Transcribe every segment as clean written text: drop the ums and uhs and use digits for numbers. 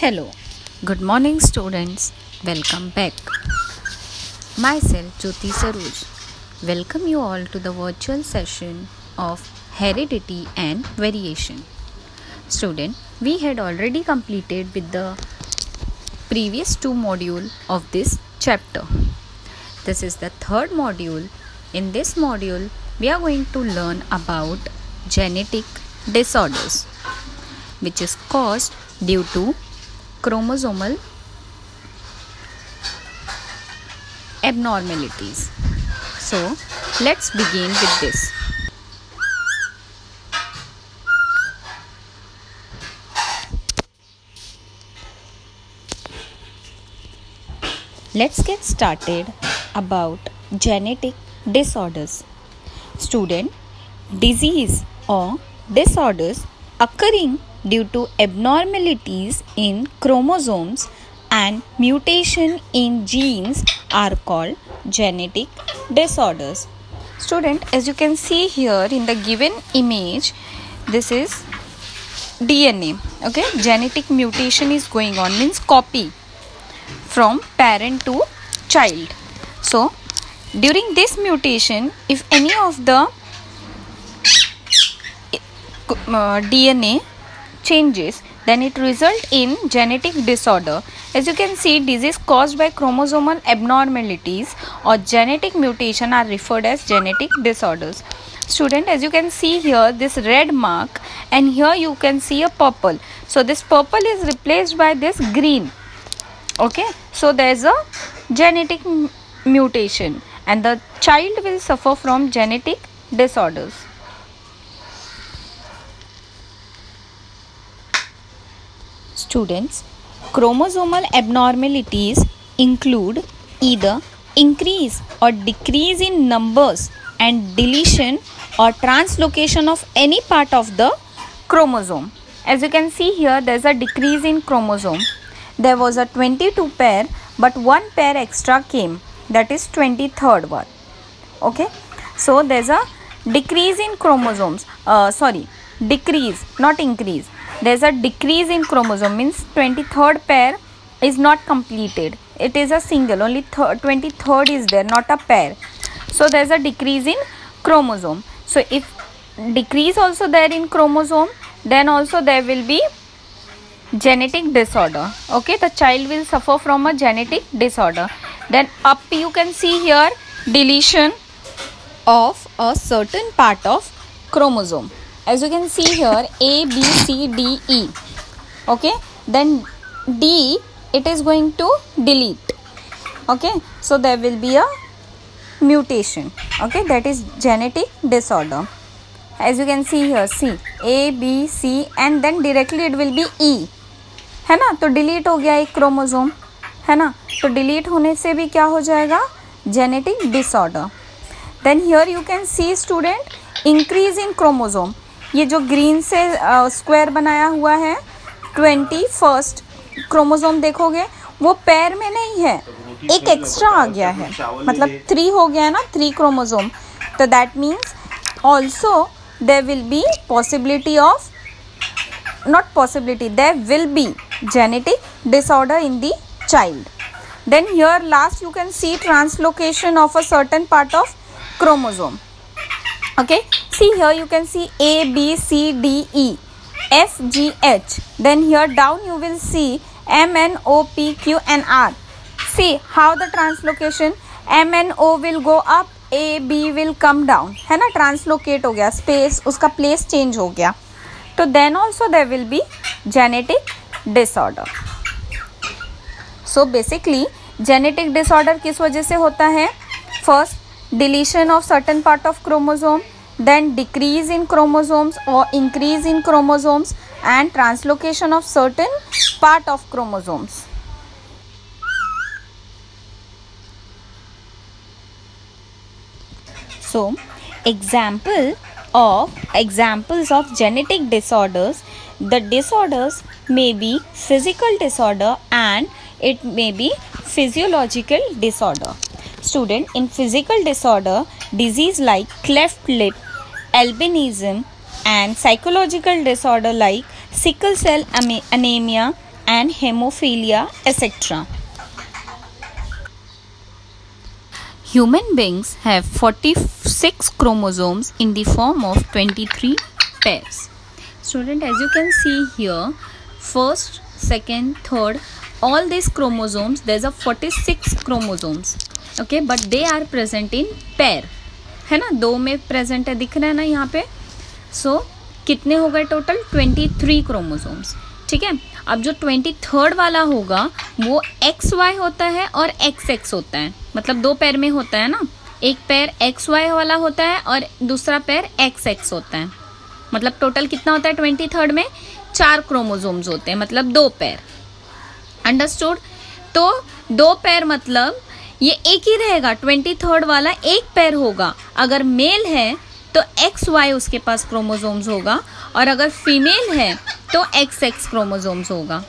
Hello, good morning students. Welcome back. Myself Jyoti Sarooj. Welcome you all to the virtual session of Heredity and Variation. Student, we had already completed with the previous two module of this chapter. This is the third module. In this module, we are going to learn about genetic disorders, which is caused due to chromosomal abnormalities. So, let's begin with this. Let's get started about genetic disorders. Student, disease or disorders occurring due to abnormalities in chromosomes and mutation in genes are called genetic disorders. Student, as you can see here in the given image, this is DNA. Okay, genetic mutation is going on, means copy from parent to child. So, during this mutation, if any of the DNA changes, then it results in genetic disorder. As you can see, disease caused by chromosomal abnormalities or genetic mutation are referred as genetic disorders. Student, as you can see here, this red mark, and here you can see a purple. So this purple is replaced by this green. Okay, so there is a genetic mutation and the child will suffer from genetic disorders. Students, chromosomal abnormalities include either increase or decrease in numbers and deletion or translocation of any part of the chromosome. As you can see here, there is a decrease in chromosome. There was a 22 pair, but one pair extra came, that is 23rd one. Okay, so there is a decrease in chromosomes. Decrease, not increase. There is a decrease in chromosome, means 23rd pair is not completed. It is a single, only 23rd is there, not a pair. So there is a decrease in chromosome. So if decrease also there in chromosome, then also there will be genetic disorder. Okay, the child will suffer from a genetic disorder. Then up you can see here deletion of a certain part of chromosome. As you can see here, A, B, C, D, E. Okay, then D, it is going to delete. Okay, so there will be a mutation. Okay, that is genetic disorder. As you can see here, C, A, B, C, and then directly it will be E. है ना, तो delete हो गया एक chromosome, है ना, तो delete होने से भी क्या हो जाएगा, genetic disorder. Then here you can see student increase in chromosome. ये जो ग्रीन से स्क्वायर बनाया हुआ है 21st क्रोमोसोम देखोगे वो पैर में नहीं है, एक एक्स्ट्रा आ गया है, मतलब 3 हो गया है ना, 3 क्रोमोसोम. तो that means also there will be possibility of, not possibility, there will be genetic disorder in the child. Then here last you can see translocation of a certain part of chromosome. Okay, see here you can see A, B, C, D, E, F, G, H. Then here down you will see M, N, O, P, Q and R. See how the translocation, M, N, O will go up, A, B will come down, है ना, translocate हो गया, space उसका place change हो गया. तो then also there will be genetic disorder. So basically genetic disorder किस वजह से होता है? First, deletion of certain part of chromosome, then decrease in chromosomes or increase in chromosomes, and translocation of certain part of chromosomes. So examples of genetic disorders, the disorders may be physical disorder and it may be physiological disorder. Student, in physical disorder, disease like cleft lip, albinism and psychological disorder like sickle cell anemia and hemophilia, etc. Human beings have 46 chromosomes in the form of 23 pairs. Student, as you can see here, first, second, third, all these chromosomes, there's a 46 chromosomes. Okay, but they are present in pair. है ना, दो में present है, दिख रहा है ना यहाँ पे. सो कितने हो गए टोटल? 23 क्रोमोसोम्स. ठीक है. अब जो 23rd वाला होगा वो XY होता है और XX होता है, मतलब दो पैर में होता है ना. एक पैर XY वाला होता है और दूसरा पैर XX होता है. मतलब टोटल कितना होता है 23rd में? 4 क्रोमोसोम्स होते हैं, मतलब दो पैर. अंडरस्टूड. तो दो पैर मतलब ये एक ही रहेगा. 23rd वाला एक पैर होगा. अगर मेल है तो XY उसके पास क्रोमोसोम्स होगा, और अगर फीमेल है तो XX क्रोमोसोम्स होगा.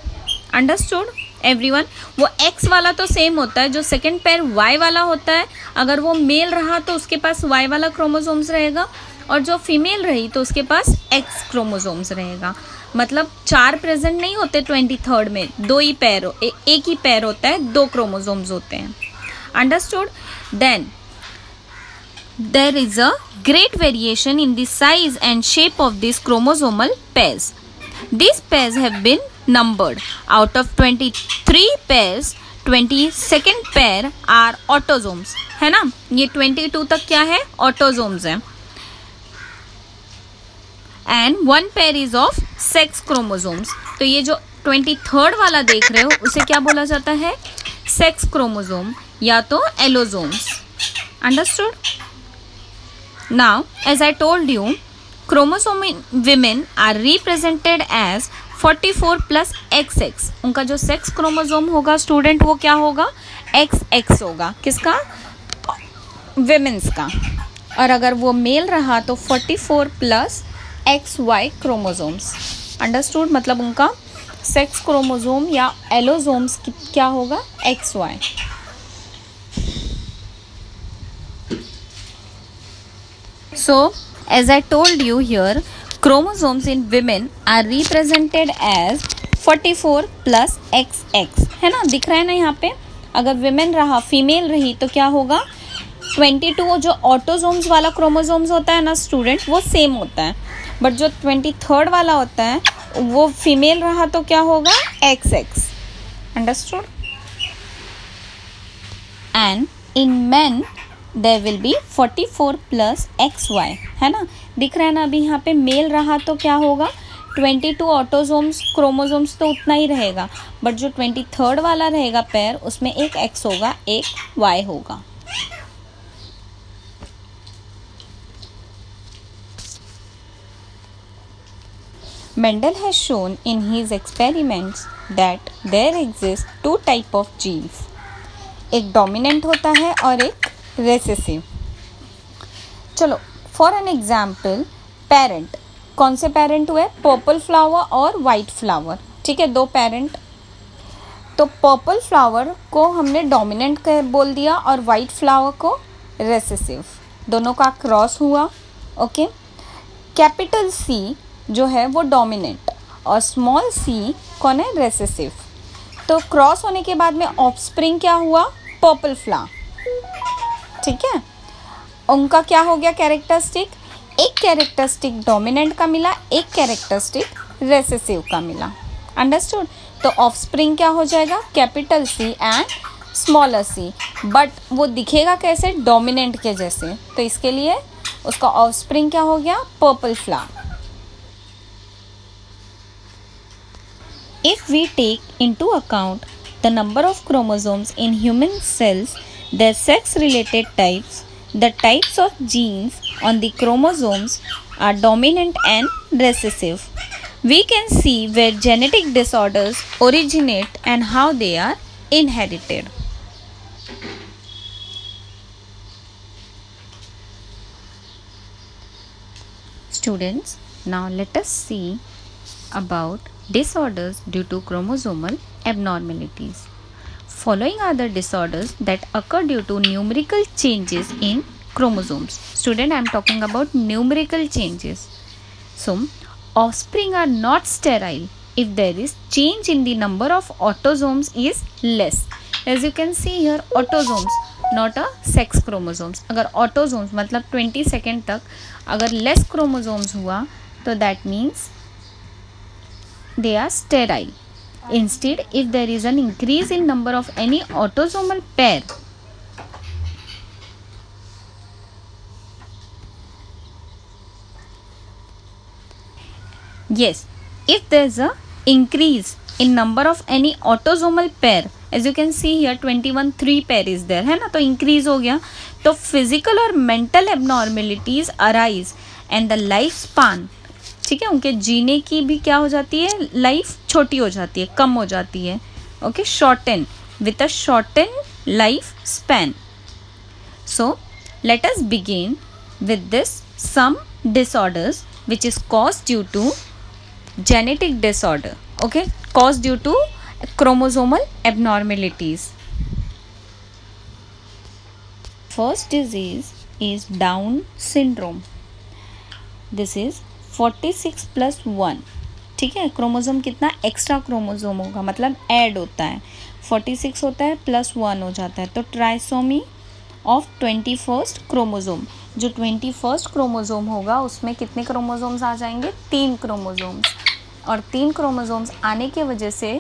Understood everyone. वो X वाला तो सेम होता है, जो सेकंड पैर Y वाला होता है, अगर वो मेल रहा तो उसके पास Y वाला क्रोमोसोम्स रहेगा, और जो फीमेल रही तो उसके पास X क्रोमोसोम्स रहेगा. मतलब 4 प्रेजेंट नहीं होते 23rd में, दो ही पैर एक ही पैर होता है, दो क्रोमोसोम्स होते हैं. Understood? Then there is a great variation in the size and shape of these chromosomal pairs. These pairs have been numbered. Out of 23 pairs, 22nd pair are autosomes. है ना, ये 22 तक क्या है? Autosomes है. And one pair is of sex chromosomes. तो ये जो 23rd वाला देख रहे हो उसे क्या बोला जाता है? सेक्स क्रोमोसोम या तो allosomes. Understood. Now as I told you, chromosome in women are represented as 44 plus XX. उनका जो सेक्स क्रोमोसोम होगा स्टूडेंट वो क्या होगा? XX होगा. किसका? विमेन्स का. और अगर वो मेल रहा तो 44 प्लस XY क्रोमोसोम्स. अंडरस्टूड. मतलब उनका सेक्स क्रोमोसोम या एलोसोम्स क्या होगा? XY. So, as I told you here, chromosomes in women are represented as 44 plus XX. है ना, दिख रहा है ना यहाँ पे. अगर women रहा, फीमेल रही तो क्या होगा? 22 जो ऑटोसोम्स वाला क्रोमोसोम्स होता है ना स्टूडेंट, वो सेम होता है. बट जो 23rd वाला होता है वो फीमेल रहा तो क्या होगा? XX. Understood. And in men there will be 44 plus XY. है ना, दिख रहा है ना. अभी यहाँ पे मेल रहा तो क्या होगा? 22 ऑटोसोम्स क्रोमोसोम्स तो उतना ही रहेगा, बट जो 23rd वाला रहेगा पैर उसमें एक X होगा, एक Y होगा. Mendel has shown in his experiments that there exist two type of genes. एक डोमिनेंट होता है और एक रेसेसिव. चलो फॉर एन एग्जाम्पल, पेरेंट. कौन से पेरेंट हुए? पर्पल फ्लावर और वाइट फ्लावर. ठीक है, दो पेरेंट. तो पर्पल फ्लावर को हमने डोमिनेंट बोल दिया और वाइट फ्लावर को रेसेसिव. दोनों का क्रॉस हुआ. ओके. कैपिटल C जो है वो डोमिनेंट और स्मॉल c कौन है? रेसेसिव. तो क्रॉस होने के बाद में ऑफस्प्रिंग क्या हुआ? Purple flower. ठीक है. उनका क्या हो गया कैरेक्टरिस्टिक? एक कैरेक्टरिस्टिक डोमिनेंट का मिला, एक कैरेक्टरिस्टिक रेसेसिव का मिला. अंडरस्टूड. तो ऑफस्प्रिंग क्या हो जाएगा? Capital C and smaller c. But वो दिखेगा कैसे? डोमिनेंट के जैसे. तो इसके लिए उसका ऑफस्प्रिंग क्या हो गया? Purple flower. If we take into account the number of chromosomes in human cells, their sex-related types, the types of genes on the chromosomes are dominant and recessive. We can see where genetic disorders originate and how they are inherited. Students, now let us see about disorders due to chromosomal abnormalities. Following are the disorders that occur due to numerical changes in chromosomes. Student, I am talking about numerical changes. So, offspring are not sterile if there is change in the number of autosomes is less. As you can see here, autosomes not a sex chromosomes. अगर autosomes मतलब 22nd तक अगर less chromosomes हुआ तो that means they are sterile. Instead, if there is an increase in number of any autosomal pair, yes, if there is a increase in number of any autosomal pair, as you can see here 21 3 pair is there है ना, तो increase हो गया, तो physical और mental abnormalities arise and the life span, ठीक है, उनके जीने की भी क्या हो जाती है, लाइफ छोटी हो जाती है, कम हो जाती है. Okay, shorten with a shorten life span. So let us begin with this some disorders which is caused due to genetic disorder. Okay, caused due to chromosomal abnormalities. First disease is Down syndrome. This is 46 plus 1. ठीक है, chromosome कितना extra chromosome होगा, मतलब add होता है, 46 होता है plus 1 हो जाता है, तो ट्राइसोमी ऑफ 21st क्रोमोसोम. जो 21st क्रोमोसोम होगा उसमें कितने क्रोमोसोम्स आ जाएंगे, 3 क्रोमोसोम्स. और 3 क्रोमोसोम्स आने की वजह से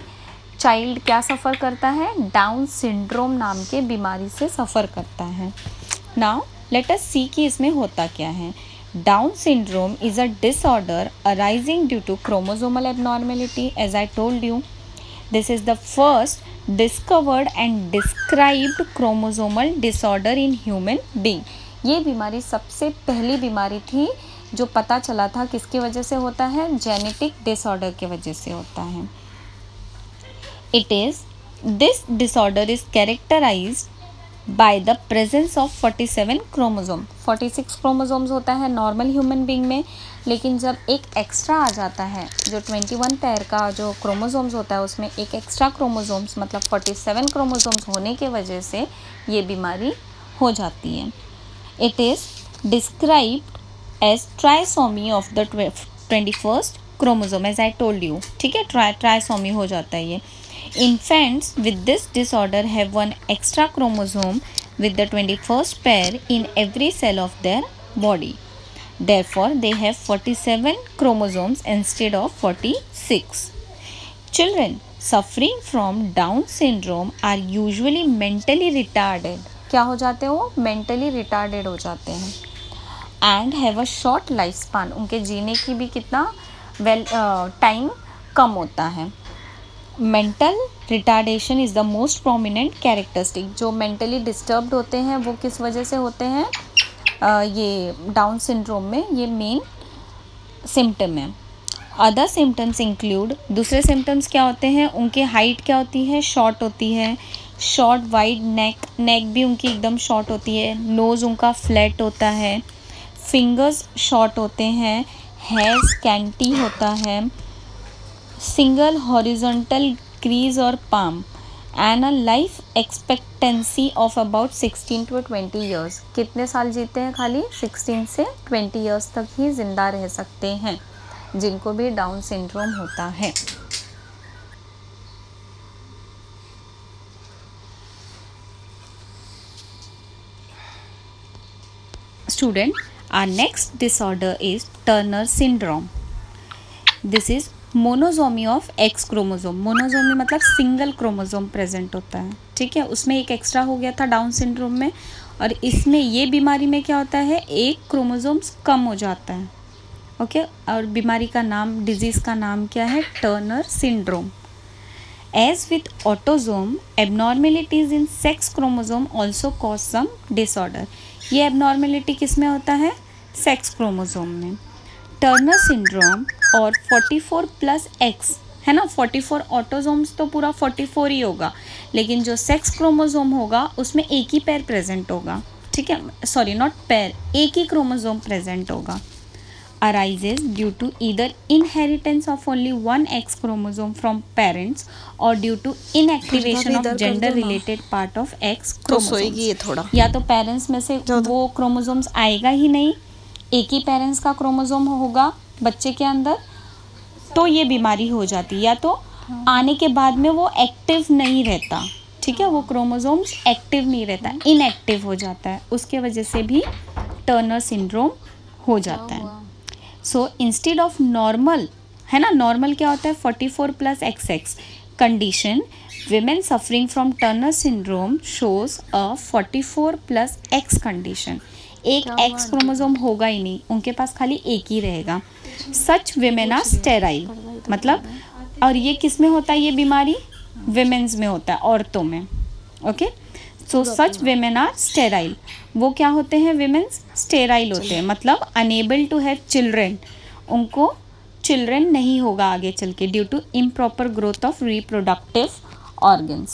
चाइल्ड क्या सफ़र करता है, डाउन सिंड्रोम नाम के बीमारी से सफ़र करता है. नाउ लेट अस सी कि इसमें होता क्या है. Down syndrome is a disorder arising due to chromosomal abnormality. As I told you, this is the first discovered and described chromosomal disorder in human being. ये बीमारी सबसे पहली बीमारी थी जो पता चला था किसकी वजह से होता है, जेनेटिक डिसऑर्डर की वजह से होता है. This disorder is characterized by the presence of 47 chromosome. 46 chromosomes होता है नॉर्मल ह्यूमन बीइंग में, लेकिन जब एक एक्स्ट्रा आ जाता है, जो 21 पेयर का जो क्रोमोसोम्स होता है उसमें एक एक्स्ट्रा क्रोमोसोम्स मतलब 47 क्रोमोसोम्स होने के वजह से ये बीमारी हो जाती है. It is described as trisomy of the 21st chromosome, as I told you. ठीक है, trisomy हो जाता है ये. Infants with this disorder have one extra chromosome with the 21st pair in every cell of their body. Therefore, they have 47 chromosomes instead of 46. Children suffering from Down syndrome are usually mentally retarded. क्या हो जाते हैं वो, mentally retarded हो जाते हैं. And have a short life span. उनके जीने की भी कितना टाइम कम होता है. Mental retardation is the most prominent characteristic. जो मेंटली डिस्टर्ब्ड होते हैं वो किस वजह से होते हैं, ये डाउन सिंड्रोम में ये मेन सिम्टम है. अदर सिम्टम्स इंक्लूड, दूसरे सिम्टम्स क्या होते हैं, उनकी हाइट क्या होती है, शॉर्ट होती है, शॉर्ट वाइड नेक भी उनकी एकदम शॉर्ट होती है, नोज़ उनका फ्लैट होता है, फिंगर्स शॉर्ट होते हैं, हेयर स्कैंटी होता है, सिंगल हॉरिजॉन्टल क्रीज और palm, and a life expectancy of about 16 to 20 years. कितने साल जीते हैं, खाली 16 से 20 ईयर्स तक ही ज़िंदा रह सकते हैं जिनको भी डाउन सिंड्रोम होता है. Student, our next disorder is Turner syndrome. This is monosomy of X chromosome. Monosomy मतलब सिंगल क्रोमोसोम प्रेजेंट होता है, ठीक है, उसमें एक एक्स्ट्रा हो गया था डाउन सिंड्रोम में, और इसमें ये बीमारी में क्या होता है, एक क्रोमोसोम्स कम हो जाता है. ओके, और बीमारी का नाम, डिजीज़ का नाम क्या है, Turner syndrome. As with autosome, abnormalities in sex chromosome also cause some disorder. ये abnormality किस में होता है, सेक्स क्रोमोसोम में. टर्नर सिंड्रोम और 44 प्लस एक्स है ना, 44 ऑटोसोम्स तो पूरा 44 ही होगा, लेकिन जो सेक्स क्रोमोसोम होगा उसमें एक ही पैर प्रेजेंट होगा, ठीक है, सॉरी नॉट पैर, एक ही क्रोमोसोम प्रेजेंट होगा. arises due to either inheritance of only one X chromosome from parents or due to inactivation of gender related part of X chromosomes. या तो पेरेंट्स में से वो क्रोमोसोम्स आएगा ही नहीं, एक ही पेरेंट्स का क्रोमोसोम होगा बच्चे के अंदर, तो ये बीमारी हो जाती, या तो आने के बाद में वो एक्टिव नहीं रहता, ठीक है, वो क्रोमोसोम्स एक्टिव नहीं रहता, इनएक्टिव हो जाता है, उसके वजह से भी टर्नर सिंड्रोम हो जाता है। सो इंस्टेड ऑफ नॉर्मल, है ना, नॉर्मल क्या होता है 44+XX condition, women suffering from Turner syndrome shows a 44+X condition. एक X क्रोमोसोम होगा ही नहीं, उनके पास खाली एक ही रहेगा। सच विमेन आर स्टेराइल, मतलब, और ये किस में होता है ये बीमारी, विमेन्स में होता है, औरतों में। Okay, so such women are sterile, वो क्या होते हैं, विमेन्स स्टेराइल होते हैं, मतलब अनेबल टू हैव चिल्ड्रन, उनको चिल्ड्रन नहीं होगा आगे चल के, due to improper growth of reproductive organs.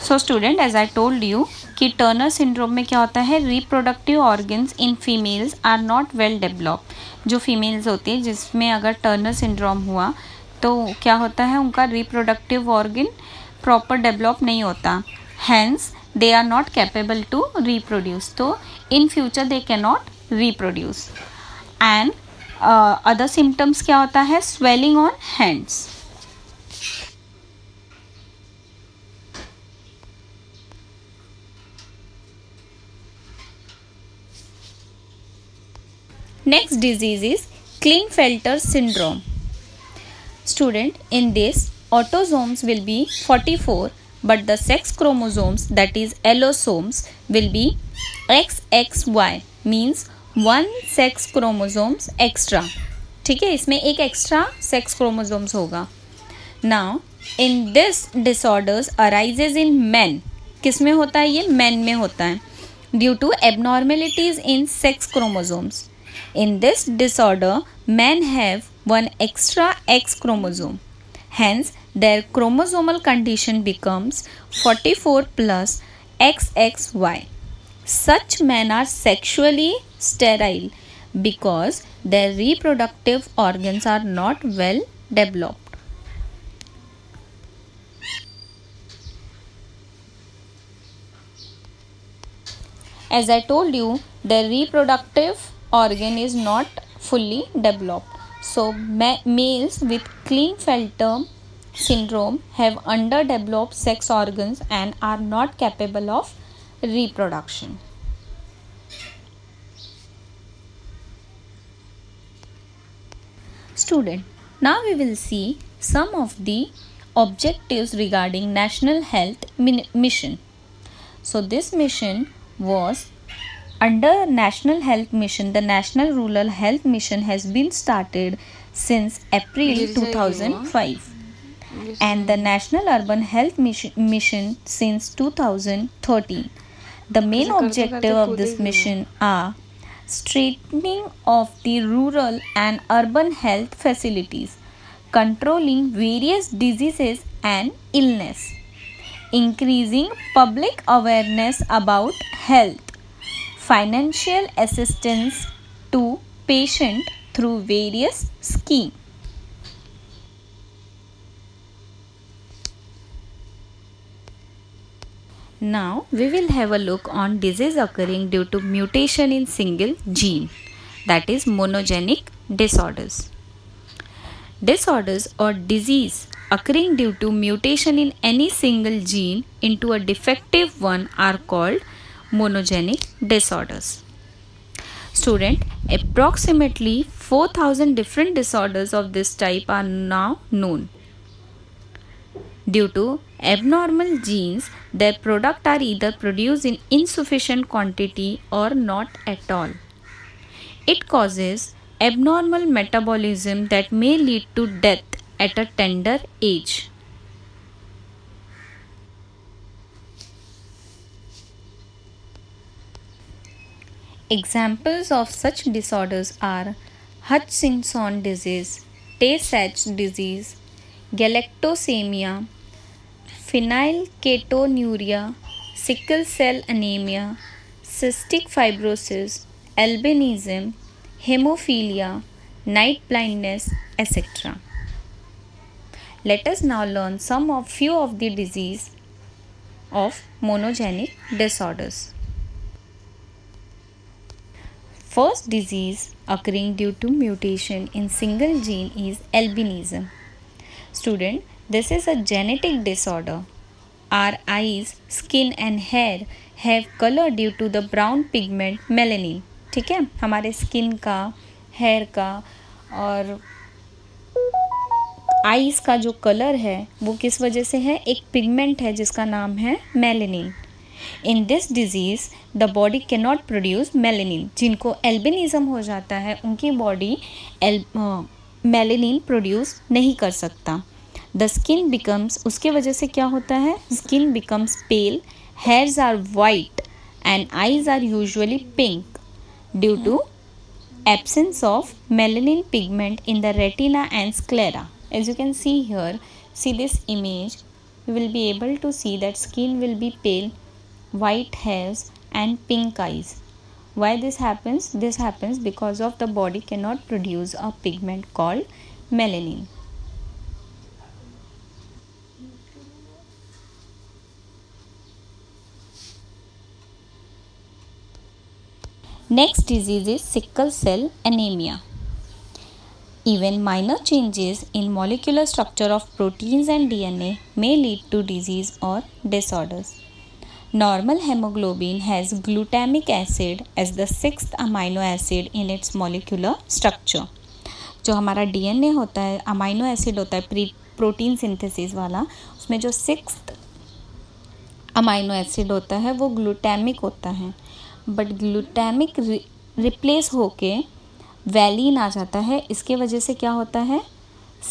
So student, as I told you कि टर्नर सिंड्रोम में क्या होता है, reproductive organs in females are not well developed. जो फीमेल्स होती है जिसमें अगर टर्नर सिंड्रोम हुआ तो क्या होता है, उनका रिप्रोडक्टिव ऑर्गन प्रॉपर डेवलप नहीं होता, hence they are not capable to reproduce, तो in future they can not reproduce. And other symptoms क्या होता है, swelling on hands. Next disease is Klinefelter syndrome. Student, in this autosomes will be 44, but the sex chromosomes, that is allosomes, will be XXY, means one sex chromosomes extra. ठीक है, इसमें एक extra sex chromosomes होगा। Now in this disorders arises in men, किस में होता है ये, men में होता है, due to abnormalities in sex chromosomes. In this disorder, men have one extra X chromosome. Hence, their chromosomal condition becomes 44+XXY. Such men are sexually sterile because their reproductive organs are not well developed. As I told you, their reproductive organ is not fully developed. So males with Klinefelter syndrome have underdeveloped sex organs and are not capable of reproduction. Student, now we will see some of the objectives regarding National Health Mission. So this mission was under National Health Mission. The National Rural Health Mission has been started since April 2005 and the National Urban Health Mission since 2013. The main objective of this mission are strengthening of the rural and urban health facilities, controlling various diseases and illness, increasing public awareness about health, financial assistance to patient through various schemes. Now we will have a look on disease occurring due to mutation in single gene, that is monogenic disorders. Disorders or disease occurring due to mutation in any single gene into a defective one are called monogenic disorders. Student, approximately 4,000 different disorders of this type are now known. Due to abnormal genes, their products are either produced in insufficient quantity or not at all. It causes abnormal metabolism that may lead to death at a tender age. Examples of such disorders are Hutchinson disease, Tay-Sachs disease, galactosemia, phenylketonuria, sickle cell anemia, cystic fibrosis, albinism, hemophilia, night blindness, etc. Let us now learn few of the disease of monogenic disorders. first disease occurring due to mutation in single gene is albinism. Student, this is a genetic disorder. Our eyes, skin and hair have color due to the brown pigment melanin. ठीक है, हमारे skin का, hair का और eyes का जो colour है वो किस वजह से है? एक पिगमेंट है जिसका नाम है melanin. In this disease the body can not produce melanin. जिनको एल्बिनिज्म हो जाता है उनकी बॉडी मेलेनिन प्रोड्यूस नहीं कर सकता. द स्किन बिकम्स, उसके वजह से क्या होता है? Skin becomes pale, hairs are white and eyes are usually pink due to absence of melanin pigment in the retina and sclera. As you can see here, see this image, you will be able to see that skin will be pale, white hairs and pink eyes. Why this happens? This happens because of the body cannot produce a pigment called melanin. Next disease is sickle cell anemia. Even minor changes in molecular structure of proteins and DNA may lead to disease or disorders. Normal hemoglobin has glutamic acid as the sixth amino acid in its molecular structure. जो हमारा DNA होता है, amino acid होता है protein synthesis वाला, उसमें जो sixth amino acid होता है वो ग्लूटामिक होता है. बट ग्लूटामिक रिप्लेस होके वैलिन आ जाता है. इसके वजह से क्या होता है?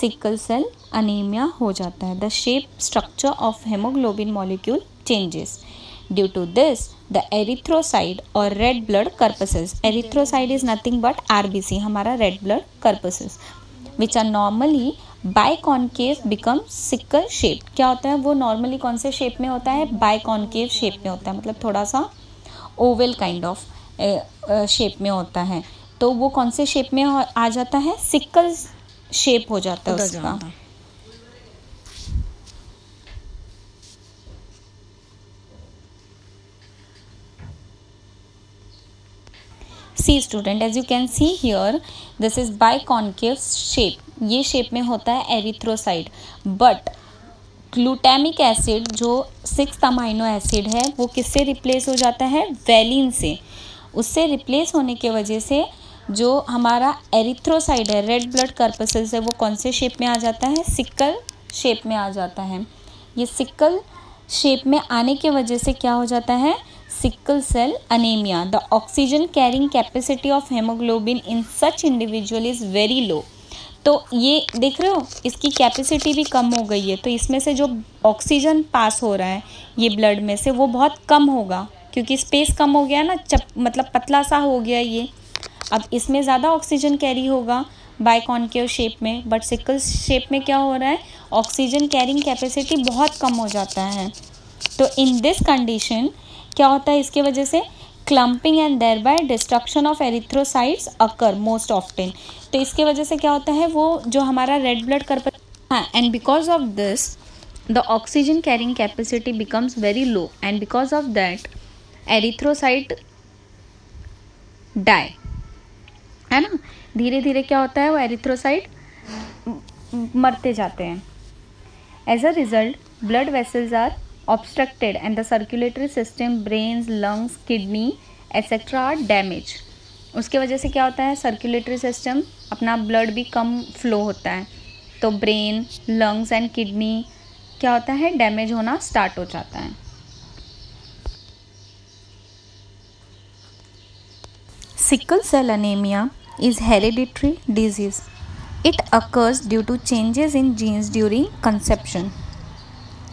सिकल सेल अनीमिया हो जाता है. The shape structure of haemoglobin molecule changes. Due to this the erythrocyte or red blood corpuscles, erythrocyte is nothing but RBC, हमारा red blood corpuscles, which are normally biconcave become sickle shape. क्या होता है? वो normally कौन से shape में होता है? बाइकॉन्केव शेप में होता है, मतलब थोड़ा सा ओवल काइंड ऑफ शेप में होता है. तो वो कौन से शेप में आ जाता है? सिकल शेप हो जाता है उसका. See student, as you can see here, this is biconcave shape. ये शेप में होता है एरिथ्रोसाइड. बट ग्लूटामिक एसिड जो सिक्स्थ अमाइनो एसिड है वो किससे रिप्लेस हो जाता है? वैलिन से. उससे रिप्लेस होने के वजह से जो हमारा एरिथ्रोसाइड है, रेड ब्लड कर्पसेस है, वो कौन से शेप में आ जाता है? सिकल शेप में आ जाता है. ये सिकल शेप में आने के वजह से क्या हो जाता है? Sickle cell anaemia. The oxygen carrying capacity of haemoglobin in such individual is very low. तो ये देख रहे हो, इसकी कैपेसिटी भी कम हो गई है. तो इसमें से जो ऑक्सीजन पास हो रहा है ये ब्लड में से वो बहुत कम होगा, क्योंकि स्पेस कम हो गया ना, मतलब पतला सा हो गया ये. अब इसमें ज़्यादा ऑक्सीजन कैरी होगा बाइकॉन्केव शेप में, बट सिकल शेप में क्या हो रहा है? ऑक्सीजन कैरिंग कैपेसिटी बहुत कम हो जाता है. तो इन दिस कंडीशन क्या होता है? इसके वजह से clumping and thereby destruction of erythrocytes occur most often. तो इसके वजह से क्या होता है? वो जो हमारा red blood and because of this the oxygen carrying capacity becomes very low, and because of that erythrocyte die, है ना. धीरे धीरे क्या होता है? वो एरिथ्रोसाइट मरते जाते हैं. As a result blood vessels are obstructed and the circulatory system, brains, lungs, kidney etc are damaged. उसके वजह से क्या होता है? सर्कुलेटरी सिस्टम अपना ब्लड भी कम फ्लो होता है, तो ब्रेन, लंग्स एंड किडनी क्या होता है? डैमेज होना स्टार्ट हो जाता है. Sickle cell anaemia is hereditary disease. It occurs due to changes in genes during conception.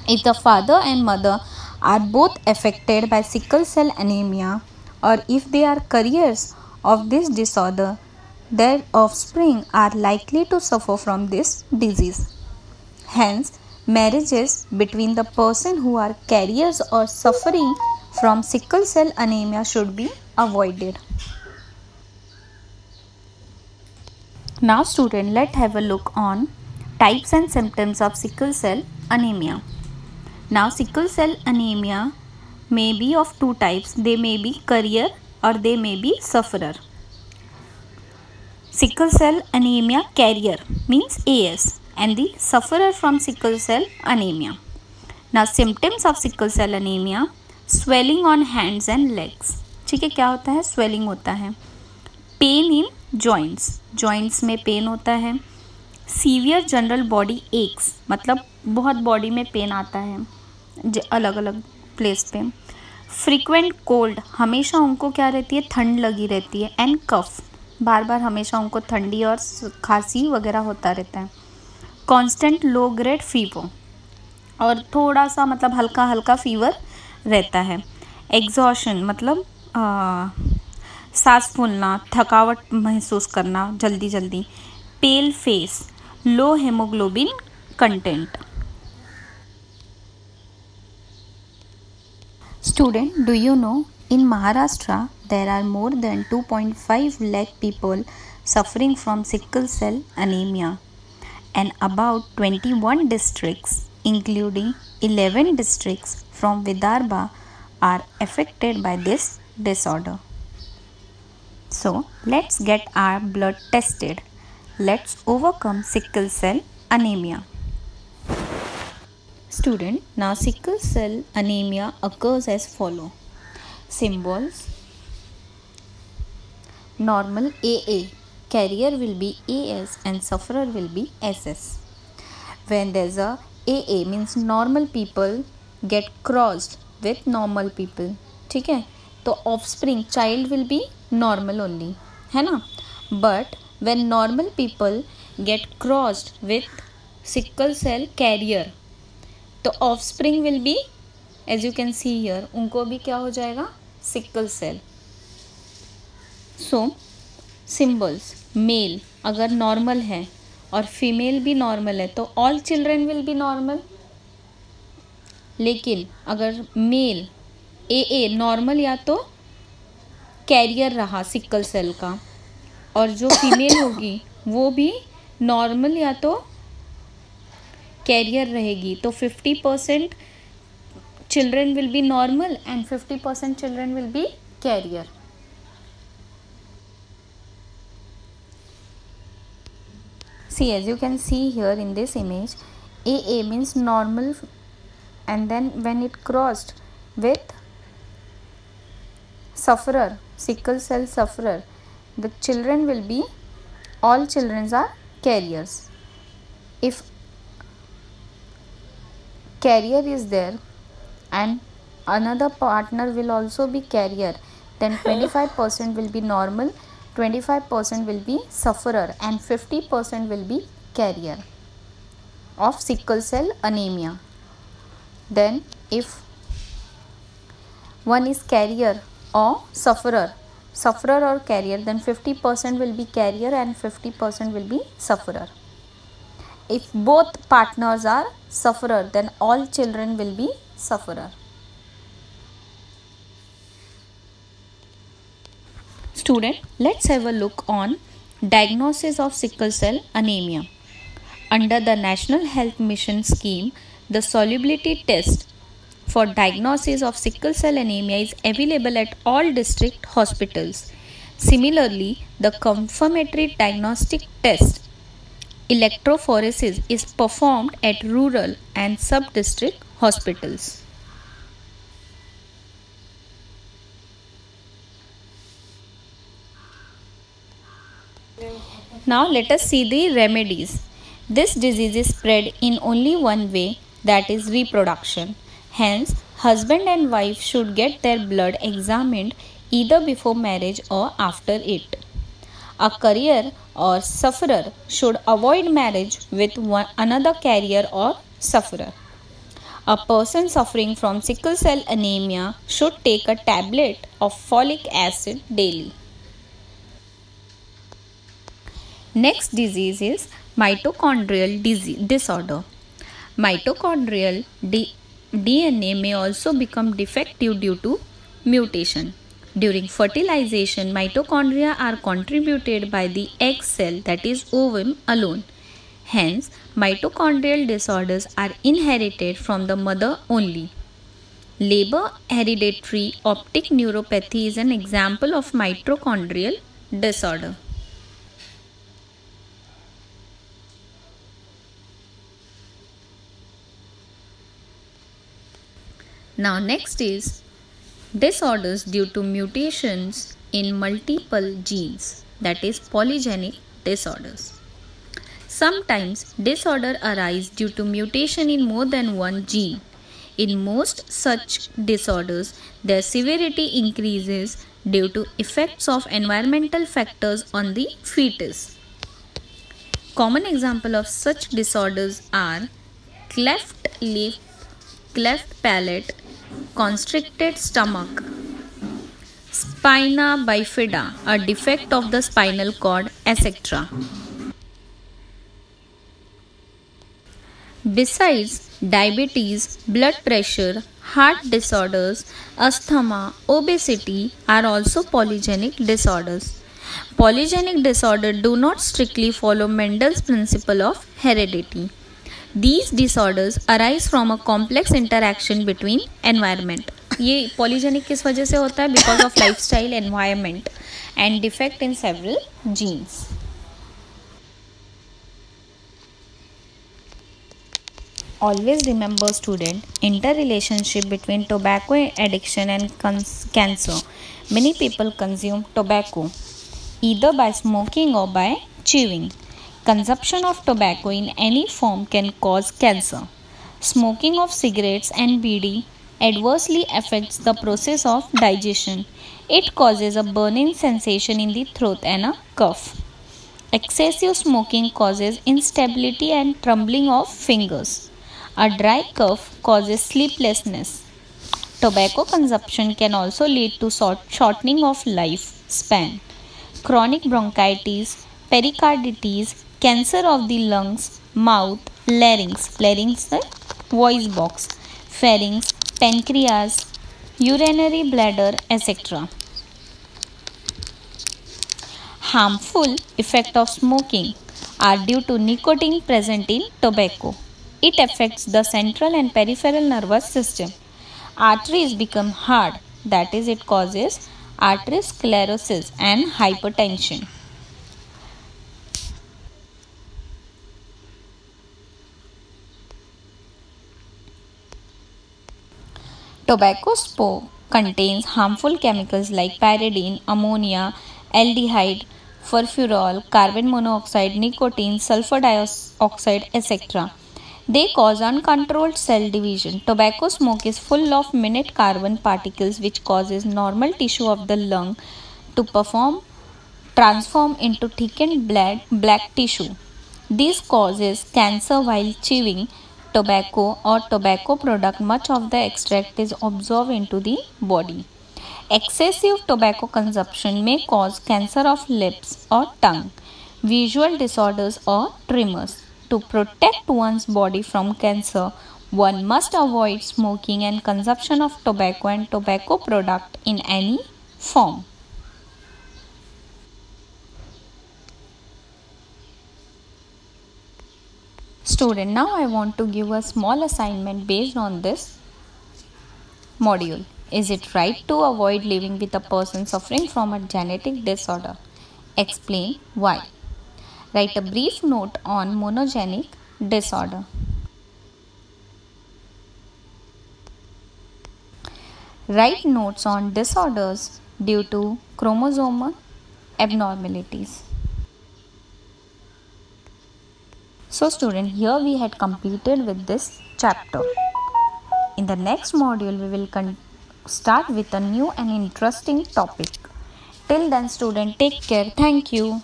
If the father and mother are both affected by sickle cell anemia, or if they are carriers of this disorder, their offspring are likely to suffer from this disease. Hence, marriages between the person who are carriers or suffering from sickle cell anemia should be avoided. Now student, let's have a look on types and symptoms of sickle cell anemia. Now sickle cell anemia may be of two types. They may be carrier or they may be sufferer. sickle cell anemia carrier means AS and the sufferer from sickle cell anemia. Now symptoms of sickle cell anemia, swelling on hands and legs. ठीक है, क्या होता है? swelling होता है. Pain in joints में pen होता है. सीवियर जनरल बॉडी एक्स, मतलब बहुत बॉडी में पेन आता है अलग अलग प्लेस पे. फ्रीक्वेंट कोल्ड, हमेशा उनको क्या रहती है? ठंड लगी रहती है. एंड कफ, बार बार हमेशा उनको ठंडी और खांसी वगैरह होता रहता है. कांस्टेंट लो ग्रेड फीवर, और थोड़ा सा मतलब हल्का हल्का फीवर रहता है. एग्जॉशन मतलब सांस फूलना, थकावट महसूस करना जल्दी जल्दी. Pale face, low haemoglobin content. Student, do you know in Maharashtra there are more than 2.5 lakh people suffering from sickle cell anemia, and about 21 districts including 11 districts from Vidarbha are affected by this disorder. So let's get our blood tested. Let's overcome sickle cell anemia. Student, now sickle cell anemia occurs as follow. Symbols: normal AA, carrier will be AS and sufferer will be SS. When there's a AA means normal people get crossed with normal people. ठीक है, तो offspring child will be normal only, है ना. But when normal people get crossed with sickle cell carrier, तो offspring will be, as you can see here, उनको भी क्या हो जाएगा? Sickle cell. So symbols, male अगर नॉर्मल है और फीमेल भी नॉर्मल है तो all children will be normal. लेकिन अगर मेल ए नॉर्मल या तो कैरियर रहा सिकल सेल का, और जो फीमेल होगी वो भी नॉर्मल या तो कैरियर रहेगी, तो 50% children will be normal and 50% children will be carrier. See, as you can see here in this image, AA means normal, and then when it crossed with sufferer, sickle cell sufferer, the children will be, all children are carriers. If carrier is there and another partner will also be carrier, then 25% will be normal, 25% will be sufferer and 50% will be carrier of sickle cell anemia. Then if one is carrier or sufferer or carrier, then 50% will be carrier and 50% will be sufferer. If both partners are sufferer, then all children will be sufferer. Student, let's have a look on diagnosis of sickle cell anemia. Under the National Health Mission scheme, the solubility test for diagnosis of sickle cell anemia is available at all district hospitals. Similarly, the confirmatory diagnostic test electrophoresis is performed at rural and sub-district hospitals. Now let us see the remedies. This disease is spread in only one way, that is reproduction. Hence, husband and wife should get their blood examined either before marriage or after it. A carrier or sufferer should avoid marriage with another carrier or sufferer. A person suffering from sickle cell anemia should take a tablet of folic acid daily. Next disease is mitochondrial disorder. Mitochondrial DNA may also become defective due to mutation. During fertilization, mitochondria are contributed by the egg cell, that is ovum alone. Hence, mitochondrial disorders are inherited from the mother only. Labor hereditary optic neuropathy is an example of mitochondrial disorder. Now next is disorders due to mutations in multiple genes, that is polygenic disorders. Sometimes disorder arise due to mutation in more than one gene. In most such disorders, their severity increases due to effects of environmental factors on the fetus. Common example of such disorders are cleft lip, cleft palate, constricted stomach, spina bifida, a defect of the spinal cord, etc. Besides diabetes, blood pressure, heart disorders, asthma, obesity are also polygenic disorders. Polygenic disorders do not strictly follow Mendel's principle of heredity. These disorders arise from a complex interaction between environment. ये polygenic किस वजह से होता है? Because of lifestyle, environment and defect in several genes. Always remember student, interrelationship between tobacco addiction and cancer. Many people consume tobacco either by smoking or by chewing. Consumption of tobacco in any form can cause cancer. Smoking of cigarettes and bidi adversely affects the process of digestion. It causes a burning sensation in the throat and a cough. Excessive smoking causes instability and trembling of fingers. A dry cough causes sleeplessness. Tobacco consumption can also lead to shortening of lifespan. Chronic bronchitis, pericarditis, cancer of the lungs, mouth, larynx, the voice box, pharynx, pancreas, urinary bladder, etc. Harmful effect of smoking are due to nicotine present in tobacco. It affects the central and peripheral nervous system. Arteries become hard, that is, it causes arteriosclerosis and hypertension. Tobacco smoke contains harmful chemicals like pyridine, ammonia, aldehyde, furfural, carbon monoxide, nicotine, sulfur dioxide, etc. They cause uncontrolled cell division. Tobacco smoke is full of minute carbon particles which causes normal tissue of the lung to transform into thickened black tissue. This causes cancer while chewing tobacco or tobacco product. Much of the extract is absorbed into the body. Excessive tobacco consumption may cause cancer of lips or tongue, visual disorders or tremors. To protect one's body from cancer, one must avoid smoking and consumption of tobacco and tobacco product in any form. Student, now I want to give a small assignment based on this module. Is it right to avoid living with a person suffering from a genetic disorder? Explain why. Write a brief note on monogenic disorder. Write notes on disorders due to chromosomal abnormalities. So student, here we had completed with this chapter. In the next module, we will start with a new and interesting topic. Till then student, take care. Thank you.